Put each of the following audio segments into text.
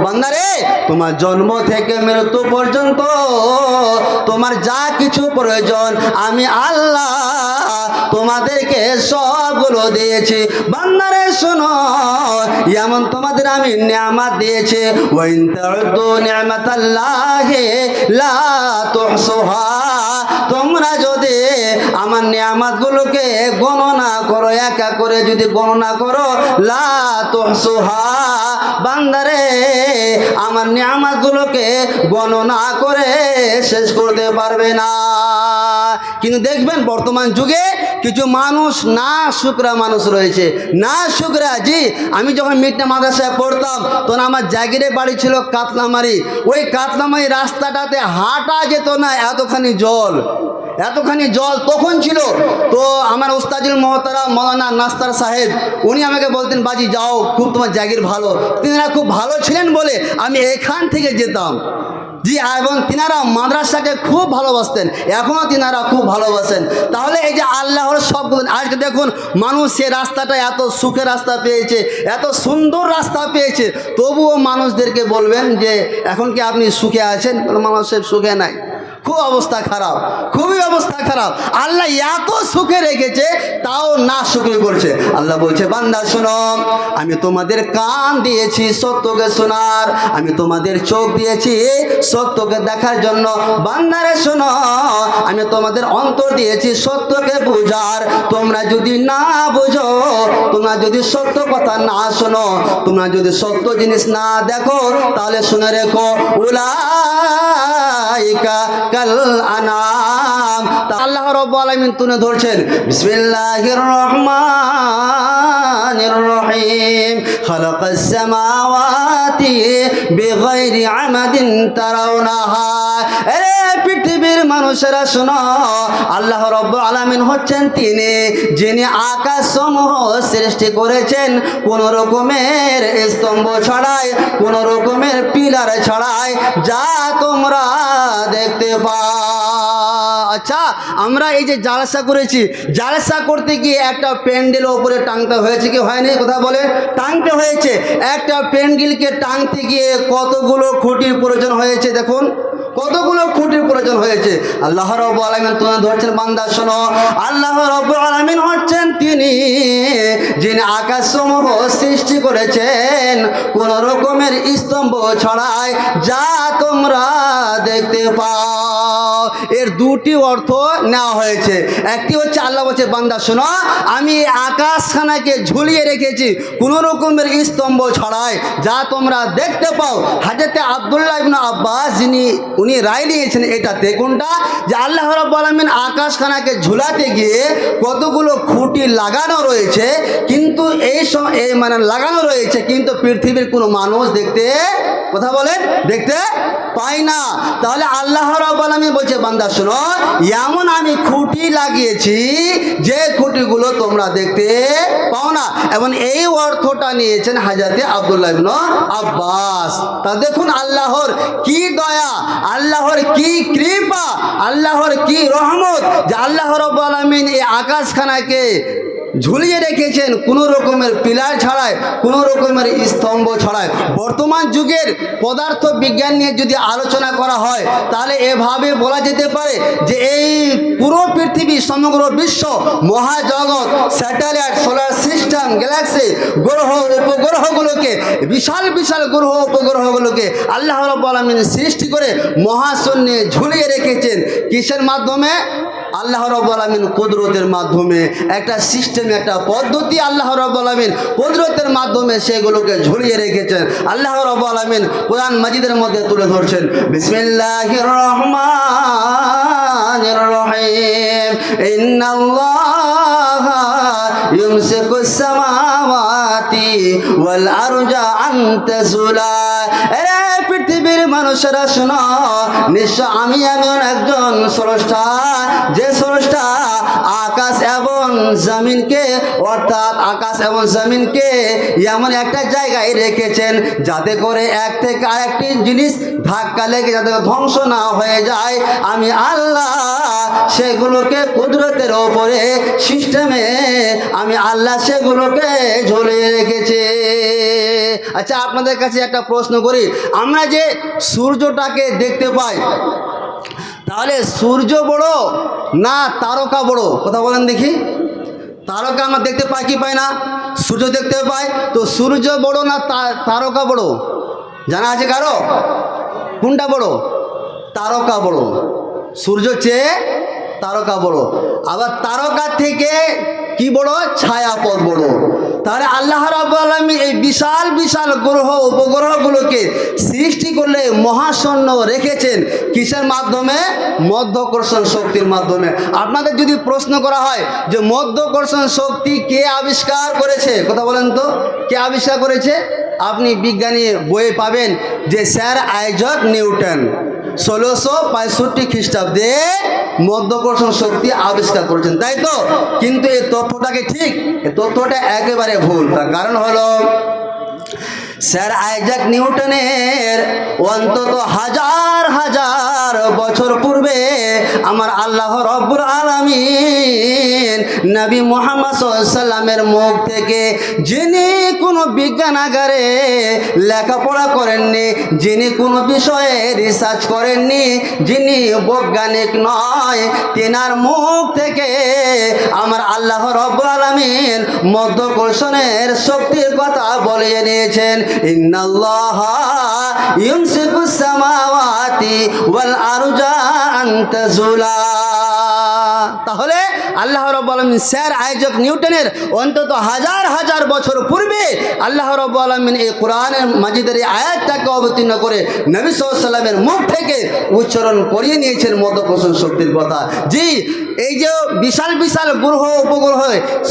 বান্দারে তোমার জন্ম থেকে মৃত্যু পর্যন্ত তোমার যা কিছু প্রয়োজন আমি আল্লাহ তোমাদেরকে সবগুলো দিয়েছি। বান্দারে শোনো, এমন তোমাদের আমি নিয়ামত দিয়েছি, ওয়াইন তাউদ্দু নি'মাতাল্লাহি লা তুহসুহা, তোমরা যদি আমার নিয়ামতগুলোকে গণনা করো, এক এক করে যদি গণনা করো, লা তুহসুহা, বান্দারে আমার নিয়ামতগুলোকে গণনা করে শেষ করতে পারবে না। কিন্তু দেখবেন বর্তমান যুগে কিছু মানুষ না শুকরা মানুষ রয়েছে, না শুকরা। জি, আমি যখন মিটনা মাদ্রাসায় পড়তাম তখন আমার জাগিরে বাড়ি ছিল কাতলামারি। ওই কাতলামারি রাস্তাটাতে হাঁটা যেত না, এতখানি জল তখন ছিল। তো আমার উস্তাজুল মোহতারাম মৌলানা নাস্তার সাহেব উনি আমাকে বলতেন, বাজি যাও, খুব তোমার জাগির ভালো। তিনারা খুব ভালো ছিলেন বলে আমি এখান থেকে যেতাম। জি, এবং তিনারা মাদ্রাসাকে খুব ভালোবাসতেন, এখনও তিনারা খুব ভালোবাসেন। তাহলে এই যে আল্লাহর সবগুলো, আজকে দেখুন মানুষ সে রাস্তাটা এত সুখের রাস্তা পেয়েছে, এত সুন্দর রাস্তা পেয়েছে, তবুও মানুষদেরকে বলবেন যে এখন কি আপনি সুখে আছেন? মানুষের সুখে নাই, খুব অবস্থা খারাপ, খুবই অবস্থা খারাপ। আল্লাহ এত সুখে রেখেছে তাও না শুকরি করছে। আল্লাহ বলছে, বান্দা শোনো, আমি তোমাদের কান দিয়েছি সত্যকে শোনার, আমি তোমাদের চোখ দিয়েছি সত্যকে দেখার জন্য। বান্দারে শোনো, আমি তোমাদের অন্তর দিয়েছি সত্যকে বুঝার। তোমরা যদি না বুঝো, তোমরা যদি সত্য কথা না শোনো, তোমরা যদি সত্য জিনিস না দেখো, তাহলে শুনে রেখো, উলাইকা কাল আনাম। আল্লাহ রাব্বুল আলামিন তুলে ধরছেন, বিসমিল্লাহির রহমানির রহিম, খালাকাস সামাওয়াতি বিগাইরি আমাদিন তারাউনাহা। আরে পৃথিবীর মানুষেরা শোনো, আল্লাহ রাব্বুল আলামিন হচ্ছেন তিনি যিনি আকাশসমূহ সৃষ্টি করেছেন কোন রকমের স্তম্ভ ছাড়াই, কোন রকমের পিলার ছাড়াই, যা তোমরা দেখতে পাও। আচ্ছা, আমরা এই যে জালসা করেছি, জালসা করতে গিয়ে একটা প্যান্ডেল ওপরে টাঙতে হয়েছে কি হয়নি? কথা বলে, টাঙতে হয়েছে। একটা প্যান্ডেলকে টাঙতে গিয়ে কতগুলো খুঁটির প্রয়োজন হয়েছে, দেখুন কতগুলো খুঁটির প্রয়োজন হয়েছে। আল্লাহ রাব্বুল আলামিন তুলে ধরছেন, বান্দা শোনো, আল্লাহ রাব্বুল আলামিন হচ্ছেন তিনি যিনি আকাশসমূহ সৃষ্টি করেছেন কোন রকমের স্তম্ভ ছড়ায়, যা তোমরা দেখতে পাও। এর দুটি অর্থ নেওয়া হয়েছে। একটি হচ্ছে আল্লাহ বলছে, বান্দা শোনো, আমি আকাশখানাকে ঝুলিয়ে রেখেছি কোন রকমের স্তম্ভ ছড়ায়, যা তোমরা দেখতে পাও। হযরত আব্দুল্লাহ ইবনে আব্বাস উনি রায় নিয়েছেন এটাতে, কোনটা, যে আল্লাহ রাব্বুল আলামিন আকাশখানাকে ঝুলাতে গিয়ে কতগুলো খুঁটি লাগানো রয়েছে, কিন্তু এই মানে লাগানো রয়েছে, কিন্তু পৃথিবীর কোনো মানুষ দেখতে, কথা বলেন, দেখতে পাই না। তাহলে আল্লাহ রাব্বুল আলামিন বলছে, বান্দা শোনো, এমন আমি খুঁটি লাগিয়েছি যে খুঁটিগুলো তোমরা দেখতে পাও না। এবং এই অর্থটা নিয়েছেন হযরত আব্দুল্লাহ ইবনে আব্বাস। তা দেখুন আল্লাহর কি দয়া, আল্লাহর কি কৃপা, আল্লাহর কি রহমত, যে আল্লাহ রাব্বুল আলামিন এই আকাশখানাকে ঝুলিয়ে রেখেছেন কোনো রকমের পিলার ছাড়াই, কোনো রকমের স্তম্ভ ছাড়াই। বর্তমান যুগের পদার্থ বিজ্ঞান নিয়ে যদি আলোচনা করা হয়, তাহলে এভাবে বলা যেতে পারে যে এই পুরো পৃথিবী, সমগ্র বিশ্ব, মহাজগৎ, স্যাটেলাইট, সোলার সিস্টেম, গ্যালাক্সি, গ্রহ উপগ্রহগুলোকে, বিশাল বিশাল গ্রহ উপগ্রহগুলোকে আল্লাহ রাব্বুল আলামিন সৃষ্টি করে মহাশূন্যে ঝুলিয়ে রেখেছেন। কিসের মাধ্যমে? আল্লাহ রাব্বুল আলামিন কুদরতের মাধ্যমে, একটা সিস্টেম, একটা পদ্ধতি আল্লাহ রাব্বুল আলামিন কুদরতের মাধ্যমে সেগুলোকে ঝুলিয়ে রেখেছেন। আল্লাহ রাব্বুল আলামিন কোরআন মাজিদের মধ্যে তুলে ধরছেন, বিসমিল্লাহির রহমানির রহিম, ইন্নাল্লাহা ইউমসিকুস সামাওয়াতি ওয়াল আরজা আন তাজুলা। আরে পৃথিবীর মানুষেরা শোনো, নিশ্চয় আমি এমন একজন স্রষ্টা, যে স্রষ্টা আকাশ এবং জমিনকে, অর্থাৎ আকাশ এবং জমিনকে এমন একটা জায়গায় রেখেছেন যাতে করে এক থেকে আরেকটি জিনিস ধাক্কা লেগে যাতে ধ্বংস না হয়ে যায়। আমি আল্লাহ সেগুলোকে কুদরতের ওপরে সিস্টেমে আমি আল্লাহ সেগুলোকে ঝুলিয়ে রেখেছি। আচ্ছা আপনাদের কাছে একটা প্রশ্ন করি, আমরা যে সূর্যটাকে দেখতে পাই, তাহলে সূর্য বড় না তারকা বড়? কথা বলেন দেখি। তারকা আমরা দেখতে পাই কি পাই না? সূর্য দেখতে পাই, তো সূর্য বড় না তারকা বড়? জানা আছে কারো? কোনটা বড়? তারকা বড়। সূর্য চেয়ে তারকা বড়। আবার তারকা থেকে কি বড়? ছায়াপথ বড়। তাহলে আল্লাহ রাব্বুল আলামিন এই বিশাল বিশাল গ্রহ উপগ্রহগুলোকে সৃষ্টি করলে মহাশূন্য রেখেছেন কিসের মাধ্যমে? মধ্যাকর্ষণ শক্তির মাধ্যমে। আপনাদের যদি প্রশ্ন করা হয় যে মধ্যাকর্ষণ শক্তি কে আবিষ্কার করেছে, কথা বলেন তো, কে আবিষ্কার করেছে? আপনি বিজ্ঞানী বইয়ে পাবেন যে স্যার আইজাক নিউটন 1665 খ্রিস্টাব্দে মধ্যাকর্ষণ শক্তি আবিষ্কার করেছেন, তাই তো? কিন্তু এই তথ্যটাকে ঠিক, এই তথ্যটা একেবারে ভুল। তার কারণ হলো স্যার আইজাক নিউটনের অন্তত হাজার হাজার বছর পূর্বে আমার আল্লাহ রব্বুল আলামিন নবী মুহাম্মদ সাল্লাল্লাহু আলাইহি সাল্লামের মুখ থেকে, যিনি কোনো বিজ্ঞানাগারে লেখাপড়া করেননি, যিনি কোনো বিষয়ে রিসার্চ করেননি, যিনি বৈজ্ঞানিক নয়, তেনার মুখ থেকে আমার আল্লাহ রব্বুল আলামিন মধ্যাকর্ষণের শক্তির কথা বলে নিয়েছেন। ইন্নাল্লাহা ইউমসিকুস সামাওয়াতি ওয়াল আরজা আন তাজুলা। তাহলে আল্লাহ রাব্বুল আলামিন স্যার আইজাক নিউটনের অন্তত হাজার হাজার বছর পূর্বে আল্লাহ রাব্বুল আলামিন এই কোরআনের মাজিদের এই আয়াতটাকে অবতীর্ণ করে নবী সাল্লাল্লাহু আলাইহি সাল্লামের মুখ থেকে উচ্চারণ করিয়ে নিয়েছেন মধ্যাকর্ষণ শক্তির কথা। জি, এই যে বিশাল বিশাল গ্রহ উপগ্রহ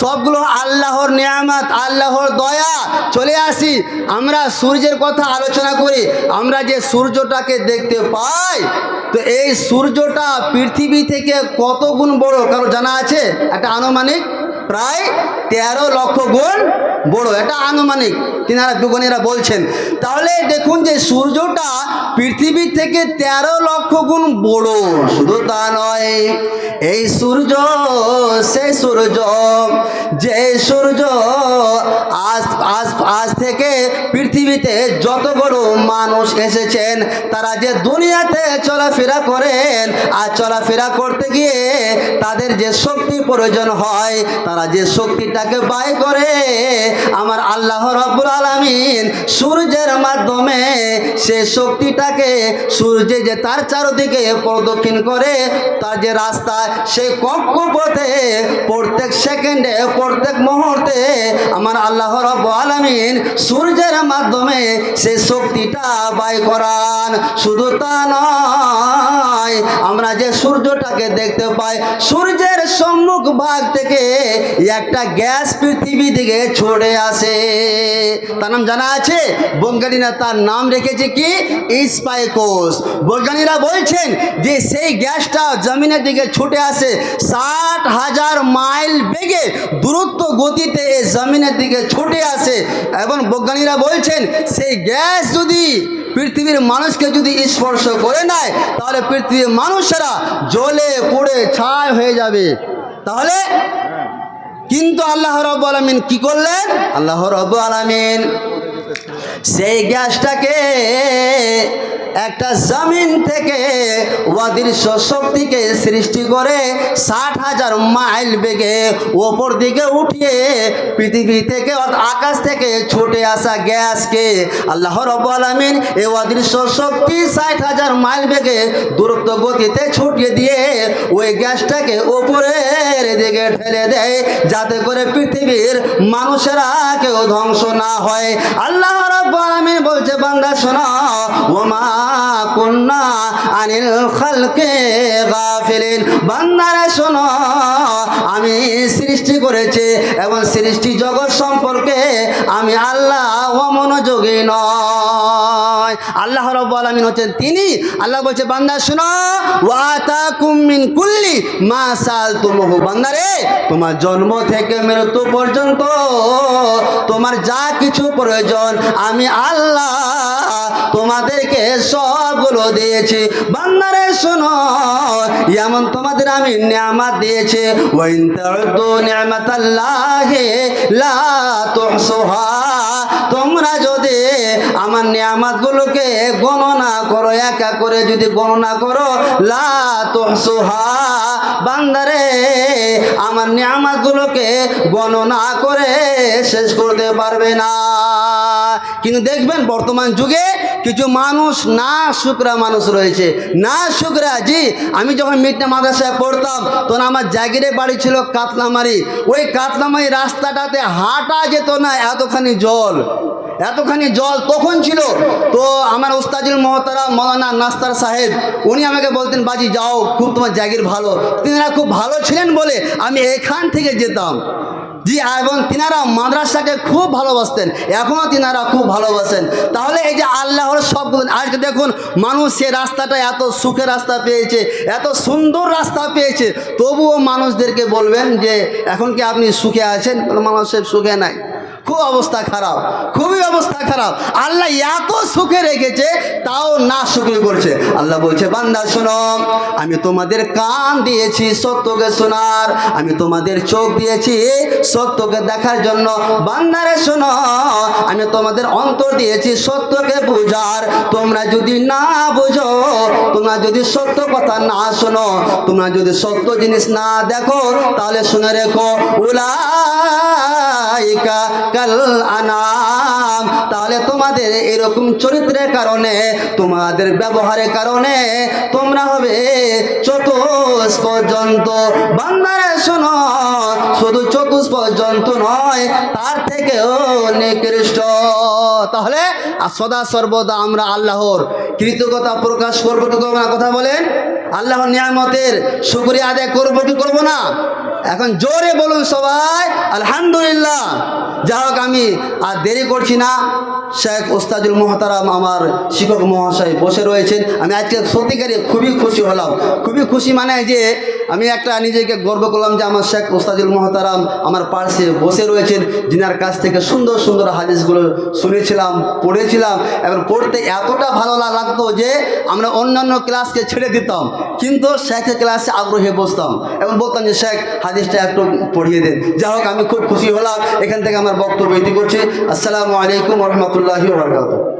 সবগুলো আল্লাহর নিয়ামত, আল্লাহর দয়া। চলে আসি আমরা সূর্যের কথা আলোচনা করি। আমরা যে সূর্যটাকে দেখতে পাই, তো এই সূর্যটা পৃথিবী থেকে কত গুণ বড় কারো জানা আছে? একটা আনুমানিক প্রায় 13 লক্ষ গুণ বড়, এটা আনুমানিক তিনারা বিজ্ঞানীরা বলছেন। তাহলে দেখুন যে সূর্যটা পৃথিবী থেকে 13 লক্ষ গুণ বড়। শুধু তা নয়, এই সূর্য সেই সূর্য, যে সূর্য আজ থেকে পৃথিবীতে যত বড় মানুষ এসেছেন, তারা যে দুনিয়াতে চলাফেরা করেন, আর চলাফেরা করতে গিয়ে তাদের যে শক্তি প্রয়োজন হয়, তারা যে শক্তিটাকে ব্যয় করে আমার আল্লাহ রাব্বুল আলামিন সূর্যের মাধ্যমে সে শক্তিটাকে, সূর্যে যে তার চারদিকে প্রদক্ষিণ করে তার যে রাস্তা, সেই কক্ষপথে প্রত্যেক সেকেন্ডে প্রত্যেক মুহূর্তে আমার আল্লাহ রাব্বুল আলামিন সূর্যের মাধ্যমে সে শক্তিটা ব্যয় করান। শুধু তা নয়, আমরা যে সূর্যটাকে দেখতে পাই, সূর্যের সম্মুখ ভাগ থেকে একটা গ্যাস পৃথিবী দিকে ছড়ে আসে। তার নাম জানা আছে? বৈজ্ঞানিকরা তার নাম রেখেছে কি? স্পাইকোস। বৈজ্ঞানিকরা বলছেন যে সেই গ্যাসটা জমিনের দিকে ছুটে আসে 60,000 মাইল বেগে দূরত্ব গতিতে এই জমিনের দিকে ছুটে আসে। এবং বৈজ্ঞানিকরা বলছেন সেই গ্যাস যদি পৃথিবীর মানুষকে যদি স্পর্শ করে নেয়, তাহলে পৃথিবীর মানুষেরা জ্বলে পুড়ে ছাই হয়ে যাবে। তাহলে কিন্তু আল্লাহ রাব্বুল আলামিন কি করলেন? আল্লাহ রাব্বুল আলামিন সেই গ্যাসটাকে একটা জমিন থেকে অদৃশ্য শক্তিকে সৃষ্টি করে 60,000 মাইল বেগে ওপর দিকে উঠিয়ে পৃথিবী থেকে আকাশ থেকে ছুটে আসা গ্যাসকে আল্লাহ রাব্বুল আলামিন এই অদৃশ্য শক্তি 60,000 মাইল বেগে দূরত্ব গতিতে ছুটিয়ে দিয়ে ওই গ্যাসটাকে ওপরের দিকে ঠেলে দেয়, যাতে করে পৃথিবীর মানুষেরা কেউ ধ্বংস না হয়। আল্লাহ রাব্বুল আলামিন বলছে, বান্দা শোনো, ওমা কুন্না আনিল খালকে গাফিলিন। বান্দারা শোনো, আমি সৃষ্টি করেছি এবং সৃষ্টি জগৎ সম্পর্কে আমি আল্লাহ অমনোযোগী নয়। আল্লাহ রাব্বুল আলামিন হচ্ছেন তিনি। আল্লাহ বলছে, বান্দা শোনো, ওয়াতাকুম মিন কুল্লি মা সালতুমুহু। বান্দারে, তোমার জন্ম থেকে মৃত্যু পর্যন্ত তোমার যা কিছু প্রয়োজন আমি আল্লাহ তোমাদেরকে সবগুলো দিয়েছি। বান্দারে শোনো, এমন তোমাদের আমি নিয়ামত দিয়েছি, ওয়া ইন তাউদ্দু নি'মাতাল্লাহি লা তুহসুহা। তোমরা যদি আমার নিয়ামতগুলোকে গণনা করো, একা করে যদি গণনা করো, লা তুহসুহা, বান্দারে আমার নিয়ামতগুলোকে গণনা করে শেষ করতে পারবে না। কিন্তু দেখবেন বর্তমান যুগে কিছু মানুষ না শুকরা মানুষ রয়েছে, না শুকরা। জি, আমি যখন মিটনা মাদ্রাসায় পড়তাম তখন আমার জাগিরে বাড়ি ছিল কাতলামারি। ওই কাতলামারি রাস্তাটাতে হাঁটা যেত না, এতখানি জল তখন ছিল। তো আমার উস্তাজুল মোহতারাম মৌলানা নাস্তার সাহেব উনি আমাকে বলতেন, বাজি যাও, খুব তোমার জাগির ভালো। তিনারা খুব ভালো ছিলেন বলে আমি এখান থেকে যেতাম। জি, এবং তিনারা মাদ্রাসাকে খুব ভালোবাসতেন, এখনও তিনারা খুব ভালোবাসেন। তাহলে এই যে আল্লাহর সবগুলো, আজকে দেখুন মানুষ সে রাস্তাটা এত সুখের রাস্তা পেয়েছে, এত সুন্দর রাস্তা পেয়েছে, তবুও মানুষদেরকে বলবেন যে এখন কি আপনি সুখে আছেন? মানুষের সুখে নাই, খুব অবস্থা খারাপ, খুবই অবস্থা খারাপ। আল্লাহ এত সুখে রেখেছে তাও না শুকরি করছে। আল্লাহ বলছে, বান্দা শোনো, আমি তোমাদের কান দিয়েছি সত্যকে শোনার, আমি তোমাদের চোখ দিয়েছি সত্যকে দেখার জন্য। বান্দারে শোনো, আমি তোমাদের অন্তর দিয়েছি সত্যকে বুঝার। তোমরা যদি না বুঝো, তোমরা যদি সত্য কথা না শোনো, তোমরা যদি সত্য জিনিস না দেখো, তাহলে শুনে রেখো, উলাইকা কাল আনাম, তাহলে তোমাদের এরকম চরিত্রের কারণে, তোমাদের ব্যবহারের কারণে তোমরা হবে চতুষ্প জন্তু। বান্দারে শোনো, শুধু চতুষ্প জন্তু নয়, তার থেকেও নিকৃষ্ট। তাহলে সদা সর্বদা আমরা আল্লাহর কৃতজ্ঞতা প্রকাশ করবো কি করবো না? কথা বলেন, আল্লাহর নিয়ামতের শুকরিয়া আদায় করবো কি করবো না? এখন জোরে বলুন সবাই আলহামদুলিল্লাহ। যা হোক, আমি আর দেরি করছি না। শেখ ওস্তাজুল মোহতারাম আমার শিক্ষক মহাশয় বসে রয়েছেন। আমি আজকে সত্যিকারে খুবই খুশি হলাম, খুবই খুশি মানে যে আমি একটা নিজেকে গর্ব করলাম যে আমার শেখ ওস্তাজুল মোহতারাম আমার পাশে বসে রয়েছেন, যিনার কাছ থেকে সুন্দর সুন্দর হাদিসগুলো শুনেছিলাম, পড়েছিলাম, এবং পড়তে এতটা ভালো লাগতো যে আমরা অন্যান্য ক্লাসকে ছেড়ে দিতাম, কিন্তু শেখের ক্লাসে আগ্রহে বসতাম এবং বলতাম যে শেখ হাদিসটা একটু পড়িয়ে দেন। যা হোক, আমি খুব খুশি হলাম। এখান থেকে আমার বক্তব্য ইতি করছি। আসসালামু আলাইকুম ওয়া রাহমাতুল্লাহি ওয়া বারাকাতুহু।